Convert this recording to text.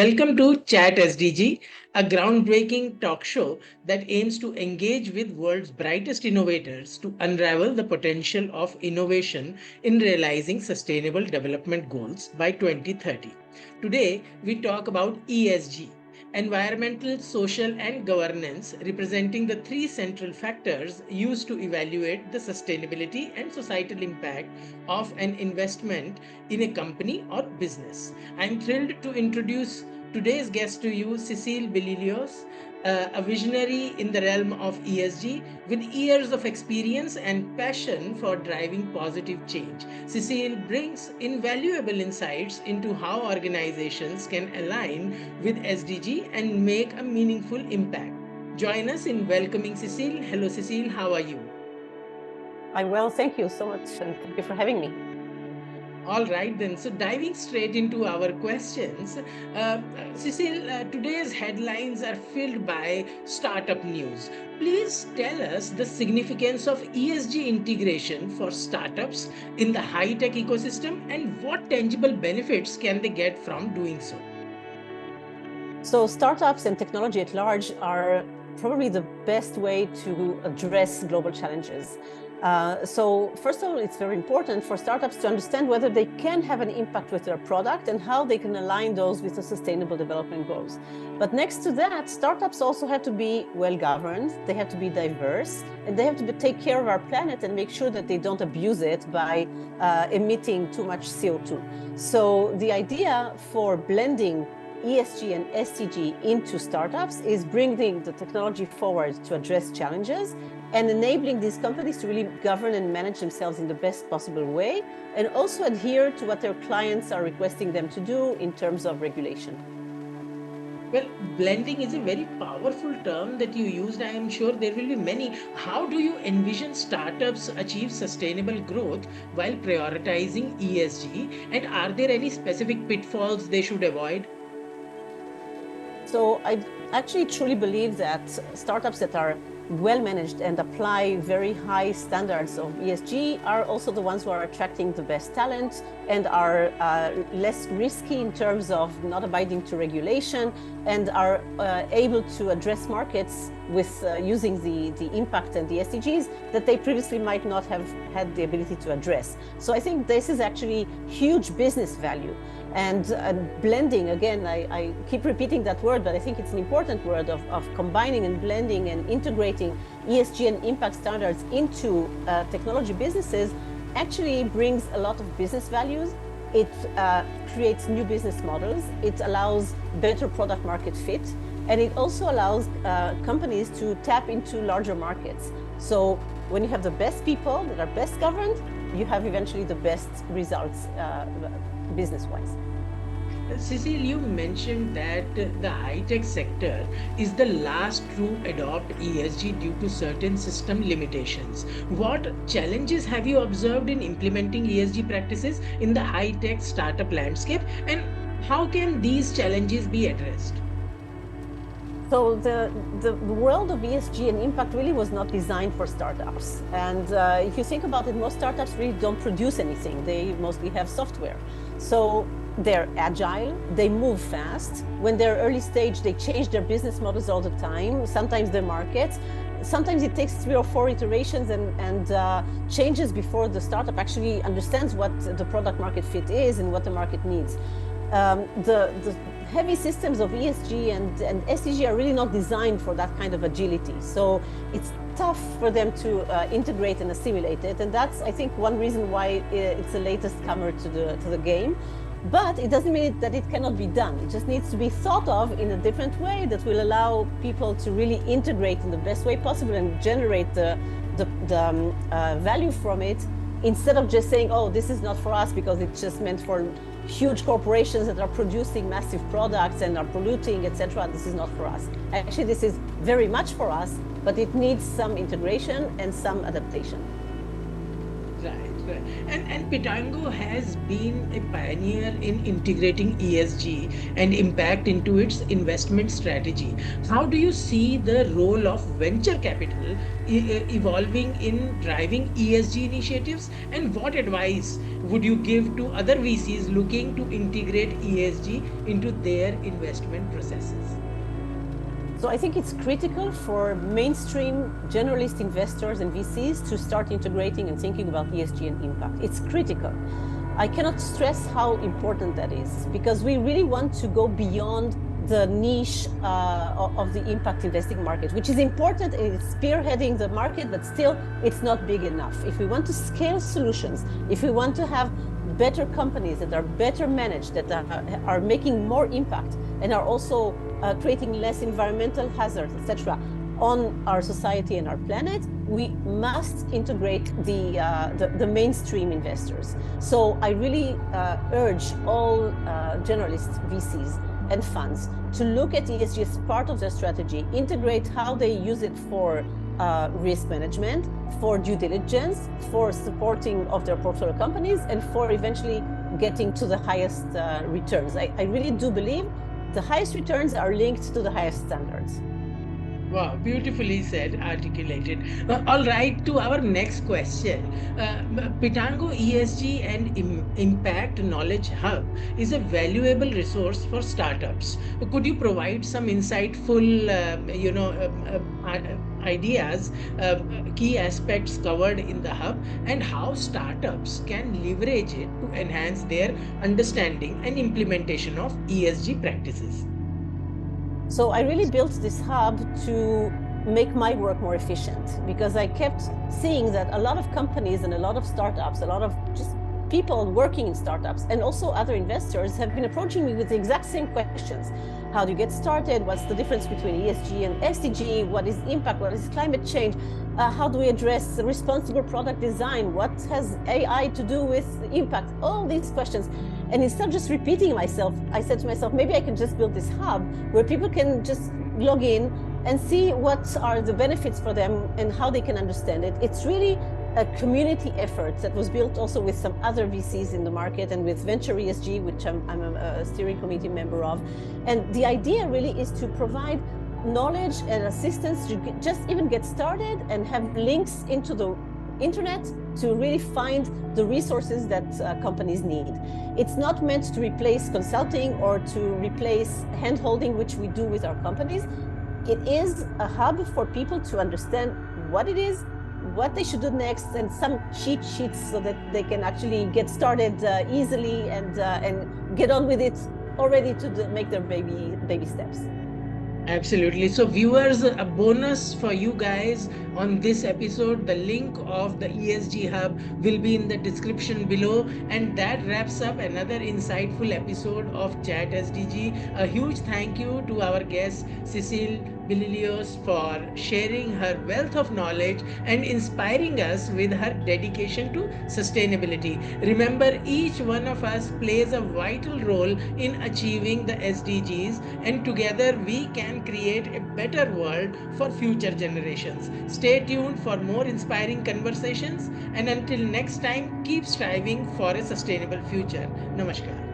Welcome to Chat SDG, a groundbreaking talk show that aims to engage with world's brightest innovators to unravel the potential of innovation in realizing sustainable development goals by 2030. Today, we talk about ESG, environmental, social, and governance, representing the three central factors used to evaluate the sustainability and societal impact of an investment in a company or business. I'm thrilled to introduce today's guest to you, Cecile Bilious, a visionary in the realm of ESG with years of experience and passion for driving positive change. Cecile brings invaluable insights into how organizations can align with SDG and make a meaningful impact. Join us in welcoming Cecile. Hello, Cecile. How are you? I'm well, thank you so much, and thank you for having me. All right, then. So, diving straight into our questions, Cecile, today's headlines are filled by startup news. Please tell us the significance of ESG integration for startups in the high tech ecosystem and what tangible benefits can they get from doing so? So, startups and technology at large are probably the best way to address global challenges. So first of all, it's very important for startups to understand whether they can have an impact with their product and how they can align those with the sustainable development goals. But next to that, startups also have to be well governed, they have to be diverse, and they have to take care of our planet and make sure that they don't abuse it by emitting too much CO2. So the idea for blending ESG and SDG into startups is bringing the technology forward to address challenges and enabling these companies to really govern and manage themselves in the best possible way, and also adhere to what their clients are requesting them to do in terms of regulation. Well, blending is a very powerful term that you used. I am sure there will be many. How do you envision startups achieve sustainable growth while prioritizing ESG? And are there any specific pitfalls they should avoid? So I actually truly believe that startups that are well managed and apply very high standards of ESG are also the ones who are attracting the best talent and are less risky in terms of not abiding to regulation and are able to address markets with using the impact and the SDGs that they previously might not have had the ability to address. So I think this is actually huge business value. And blending, again, I keep repeating that word, but I think it's an important word of combining and blending and integrating ESG and impact standards into technology businesses actually brings a lot of business values. It creates new business models. It allows better product market fit. And it also allows companies to tap into larger markets. So when you have the best people that are best governed, you have eventually the best results business-wise. Cecile, you mentioned that the high-tech sector is the last to adopt ESG due to certain system limitations. What challenges have you observed in implementing ESG practices in the high-tech startup landscape, and how can these challenges be addressed? So the world of ESG and impact really was not designed for startups. And if you think about it, most startups really don't produce anything. They mostly have software. So they're agile, they move fast. When they're early stage, they change their business models all the time, sometimes their markets. Sometimes it takes 3 or 4 iterations and changes before the startup actually understands what the product market fit is and what the market needs. The heavy systems of ESG and SDG are really not designed for that kind of agility. So it's tough for them to integrate and assimilate it. And that's, I think, one reason why it's the latest comer to the game. But it doesn't mean that it cannot be done. It just needs to be thought of in a different way that will allow people to really integrate in the best way possible and generate the value from it, instead of just saying, oh, this is not for us because it's just meant for huge corporations that are producing massive products and are polluting, etc. This is not for us. Actually, this is very much for us, but it needs some integration and some adaptation. Right. Right. And Pitango has been a pioneer in integrating ESG and impact into its investment strategy. How do you see the role of venture capital evolving in driving ESG initiatives? And what advice would you give to other VCs looking to integrate ESG into their investment processes? So I think it's critical for mainstream generalist investors and VCs to start integrating and thinking about ESG and impact. It's critical. I cannot stress how important that is, because we really want to go beyond the niche of the impact investing market, which is important. It's spearheading the market, but still it's not big enough. If we want to scale solutions, if we want to have better companies that are better managed, that are making more impact and are also creating less environmental hazards, etc., on our society and our planet, we must integrate the mainstream investors. So I really urge all generalist VCs and funds to look at ESG as part of their strategy, integrate how they use it for risk management, for due diligence, for supporting of their portfolio companies, and for eventually getting to the highest returns. I really do believe the highest returns are linked to the highest standards. Wow, beautifully said, articulated. All right, to our next question. Pitango ESG and Impact Knowledge Hub is a valuable resource for startups. Could you provide some insightful, ideas, key aspects covered in the hub, and how startups can leverage it to enhance their understanding and implementation of ESG practices? So I really built this hub to make my work more efficient, because I kept seeing that a lot of companies and a lot of startups, a lot of just people working in startups and also other investors have been approaching me with the exact same questions. How do you get started? What's the difference between ESG and SDG? What is impact? What is climate change? How do we address responsible product design? What has AI to do with impact? All these questions. And instead of just repeating myself, I said to myself, maybe I can just build this hub where people can just log in and see what are the benefits for them and how they can understand it. It's really a community effort that was built also with some other VCs in the market and with Venture ESG, which I'm a steering committee member of. And the idea really is to provide knowledge and assistance to just even get started and have links into the internet to really find the resources that companies need. It's not meant to replace consulting or to replace hand-holding, which we do with our companies. It is a hub for people to understand what it is, what they should do next, and some cheat sheets so that they can actually get started easily and get on with it already to make their baby steps. Absolutely. So, viewers, a bonus for you guys on this episode. The link of the ESG Hub will be in the description below. And that wraps up another insightful episode of Chat SDG. A huge thank you to our guest, Cecile Bilious, for sharing her wealth of knowledge and inspiring us with her dedication to sustainability. Remember, each one of us plays a vital role in achieving the SDGs, and together we can create a better world for future generations. Stay tuned for more inspiring conversations, and until next time, keep striving for a sustainable future. Namaskar.